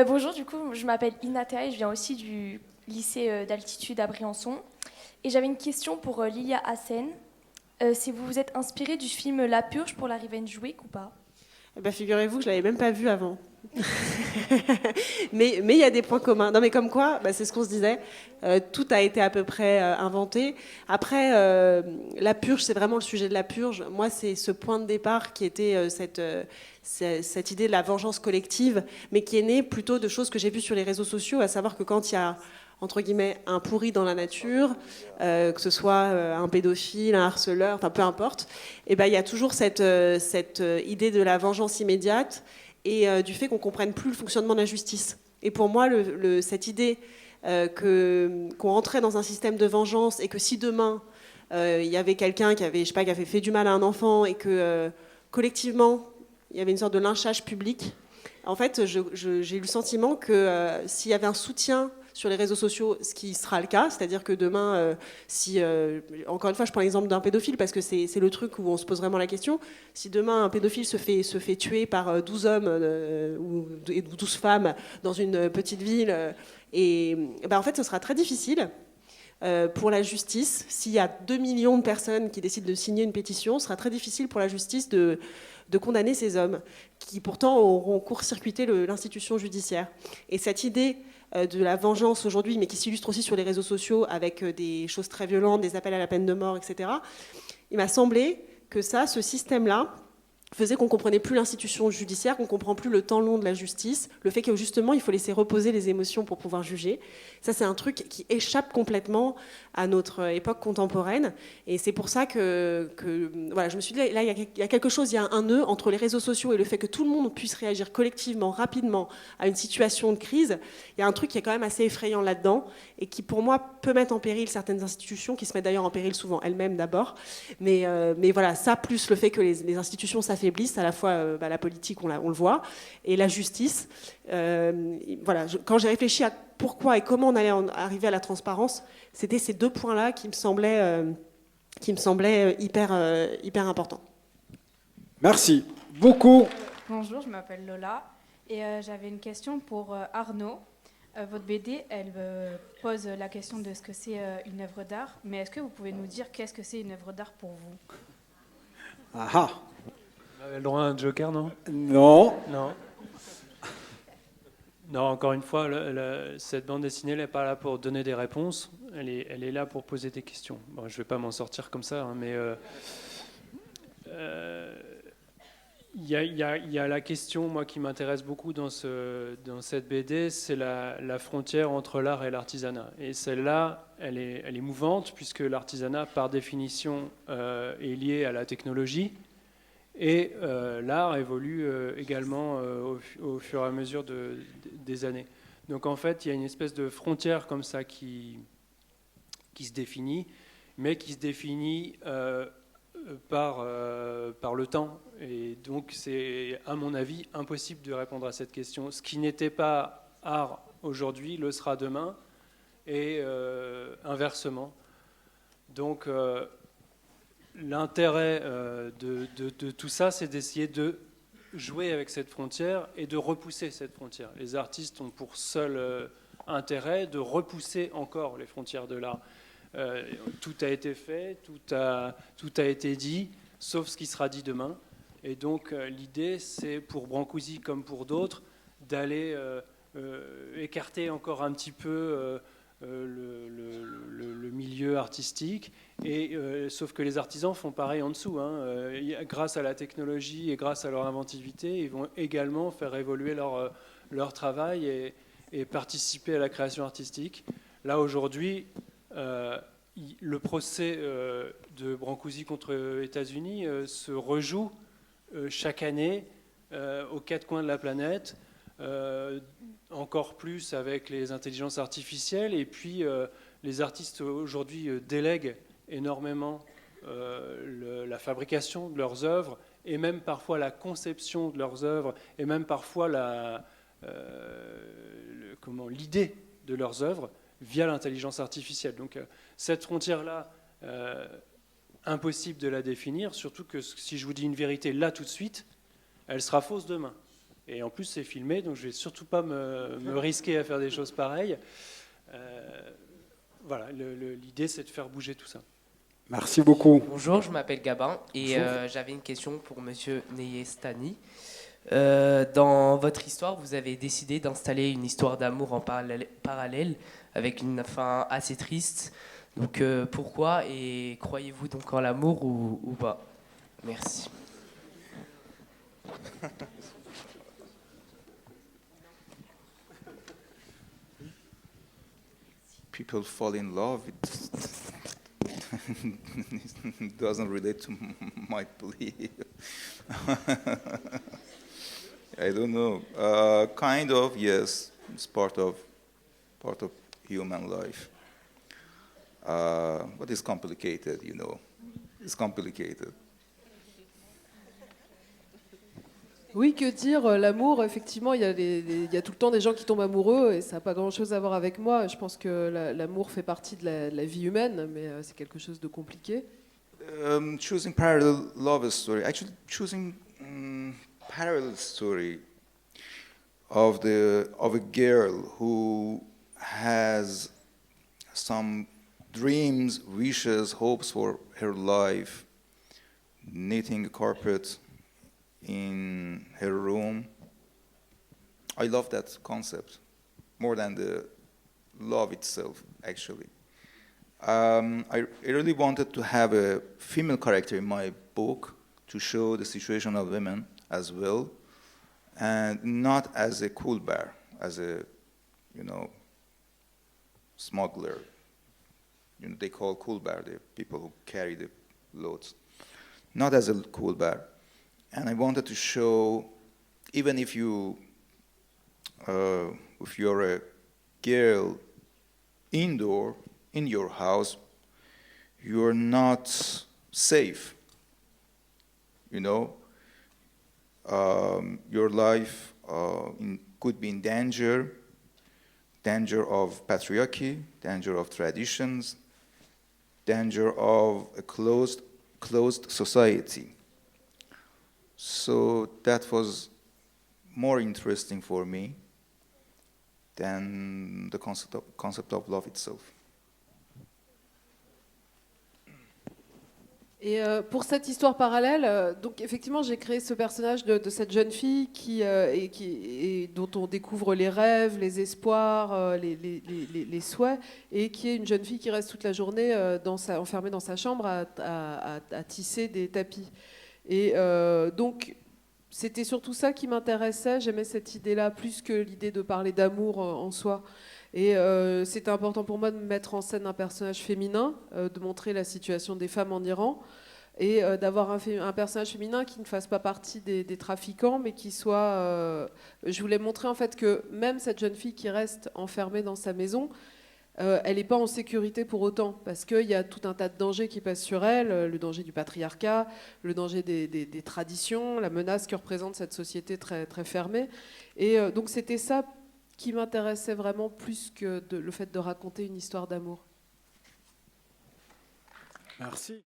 Bonjour, du coup, je m'appelle Inatea et je viens aussi du lycée d'altitude à Briançon. Et j'avais une question pour Lilia Hassen. Si vous vous êtes inspirée du film La Purge pour la Revenge Week ou pas? Eh ben, figurez-vous que je l'avais même pas vu avant. Mais il y a des points communs. Non, mais comme quoi, bah, c'est ce qu'on se disait. Tout a été à peu près inventé. Après, la purge, c'est vraiment le sujet de la purge. Moi, c'est ce point de départ qui était cette idée de la vengeance collective, mais qui est née plutôt de choses que j'ai vues sur les réseaux sociaux, à savoir que quand il y a entre guillemets un pourri dans la nature, que ce soit un pédophile, un harceleur, enfin peu importe, et ben il y a toujours cette idée de la vengeance immédiate et du fait qu'on comprenne plus le fonctionnement de la justice. Et pour moi, cette idée qu'on entrait dans un système de vengeance et que si demain il y avait quelqu'un qui avait, je sais pas, qui avait fait du mal à un enfant et que collectivement il y avait une sorte de lynchage public, en fait, j'ai eu le sentiment que s'il y avait un soutien sur les réseaux sociaux, ce qui sera le cas, c'est-à-dire que demain, encore une fois, je prends l'exemple d'un pédophile parce que c'est le truc où on se pose vraiment la question, si demain un pédophile se fait tuer par 12 hommes ou 12 femmes dans une petite ville, en fait, ce sera très difficile pour la justice. S'il y a 2 millions de personnes qui décident de signer une pétition, ce sera très difficile pour la justice de condamner ces hommes, qui pourtant auront court-circuité l'institution judiciaire. Et cette idée de la vengeance aujourd'hui, mais qui s'illustre aussi sur les réseaux sociaux avec des choses très violentes, des appels à la peine de mort, etc., il m'a semblé que ce système-là, faisait qu'on comprenait plus l'institution judiciaire, qu'on comprend plus le temps long de la justice, le fait que justement il faut laisser reposer les émotions pour pouvoir juger. Ça, c'est un truc qui échappe complètement à notre époque contemporaine, et c'est pour ça que voilà, je me suis dit là il y a quelque chose, il y a un nœud entre les réseaux sociaux et le fait que tout le monde puisse réagir collectivement, rapidement à une situation de crise. Il y a un truc qui est quand même assez effrayant là-dedans et qui pour moi peut mettre en péril certaines institutions, qui se mettent d'ailleurs en péril souvent elles-mêmes d'abord. Mais voilà, ça plus le fait que les institutions s'affaiblissent, à la fois la politique, on le voit, et la justice. Voilà, quand j'ai réfléchi à pourquoi et comment on allait arriver à la transparence, c'était ces deux points-là qui me semblaient hyper importants. Merci beaucoup. Bonjour, je m'appelle Lola et j'avais une question pour Arnaud. Votre BD, elle pose la question de ce que c'est une œuvre d'art, mais est-ce que vous pouvez nous dire qu'est-ce que c'est une œuvre d'art pour vous? Ah ah. On avait le droit à un joker, non? Non. Non. Non, encore une fois, cette bande dessinée, elle n'est pas là pour donner des réponses, elle est là pour poser des questions. Bon, je ne vais pas m'en sortir comme ça, hein, mais il y a la question, moi, qui m'intéresse beaucoup dans cette BD, c'est la frontière entre l'art et l'artisanat. Et celle-là, elle est mouvante, puisque l'artisanat, par définition, est lié à la technologie. Et l'art évolue également au fur et à mesure des années. Donc en fait, il y a une espèce de frontière comme ça qui se définit, mais qui se définit par le temps. Et donc c'est, à mon avis, impossible de répondre à cette question. Ce qui n'était pas art aujourd'hui le sera demain, et inversement. Donc l'intérêt de tout ça, c'est d'essayer de jouer avec cette frontière et de repousser cette frontière. Les artistes ont pour seul intérêt de repousser encore les frontières de l'art. Tout a été fait, tout a été dit, sauf ce qui sera dit demain. Et donc l'idée, c'est pour Brancusi comme pour d'autres, d'aller écarter encore un petit peu le milieu artistique, et sauf que les artisans font pareil en dessous, hein. Grâce à la technologie et grâce à leur inventivité, ils vont également faire évoluer leur travail et participer à la création artistique. Là aujourd'hui, le procès de Brancusi contre les États-Unis se rejoue chaque année aux quatre coins de la planète. Encore plus avec les intelligences artificielles, et puis les artistes aujourd'hui délèguent énormément la fabrication de leurs œuvres, et même parfois la conception de leurs œuvres, et même parfois l'idée de leurs œuvres via l'intelligence artificielle. Donc cette frontière-là, impossible de la définir, surtout que si je vous dis une vérité là tout de suite, elle sera fausse demain. Et en plus, c'est filmé, donc je vais surtout pas me risquer à faire des choses pareilles. Voilà, l'idée, c'est de faire bouger tout ça. Merci beaucoup. Bonjour, je m'appelle Gabin et Bonjour. j'avais une question pour Monsieur Neyestani. Dans votre histoire, vous avez décidé d'installer une histoire d'amour en parallèle avec une fin assez triste. Donc pourquoi et croyez-vous donc en l'amour ou pas? Merci. People fall in love, it doesn't relate to my belief. I don't know. Kind of, yes. It's part of human life. But it's complicated, you know. It's complicated. Oui, que dire, l'amour, effectivement, il y a tout le temps des gens qui tombent amoureux et ça n'a pas grand-chose à voir avec moi. Je pense que l'amour fait partie de la vie humaine, mais c'est quelque chose de compliqué. Choosing parallel love story. Actually, choosing parallel story of a girl who has some dreams, wishes, hopes for her life, knitting a carpet in her room. I love that concept more than the love itself, actually. I really wanted to have a female character in my book to show the situation of women as well, and not as a cool bear, as a, smuggler. They call cool bear the people who carry the loads. Not as a cool bear. And I wanted to show, even if you're a girl indoor, in your house, you're not safe. Your life could be in danger of patriarchy, danger of traditions, danger of a closed society. So that was more interesting for me than the concept of love itself. Et pour cette histoire parallèle, donc effectivement, j'ai créé ce personnage de cette jeune fille dont on découvre les rêves, les espoirs, les souhaits, et qui est une jeune fille qui reste toute la journée enfermée dans sa chambre à tisser des tapis. Et donc, c'était surtout ça qui m'intéressait. J'aimais cette idée-là plus que l'idée de parler d'amour en soi. Et c'était important pour moi de mettre en scène un personnage féminin, de montrer la situation des femmes en Iran, et d'avoir un personnage féminin qui ne fasse pas partie des trafiquants, mais qui soit... je voulais montrer en fait que même cette jeune fille qui reste enfermée dans sa maison, elle n'est pas en sécurité pour autant, parce qu'il y a tout un tas de dangers qui pèsent sur elle, le danger du patriarcat, le danger des traditions, la menace que représente cette société très, très fermée. Et donc c'était ça qui m'intéressait vraiment plus que le fait de raconter une histoire d'amour. Merci.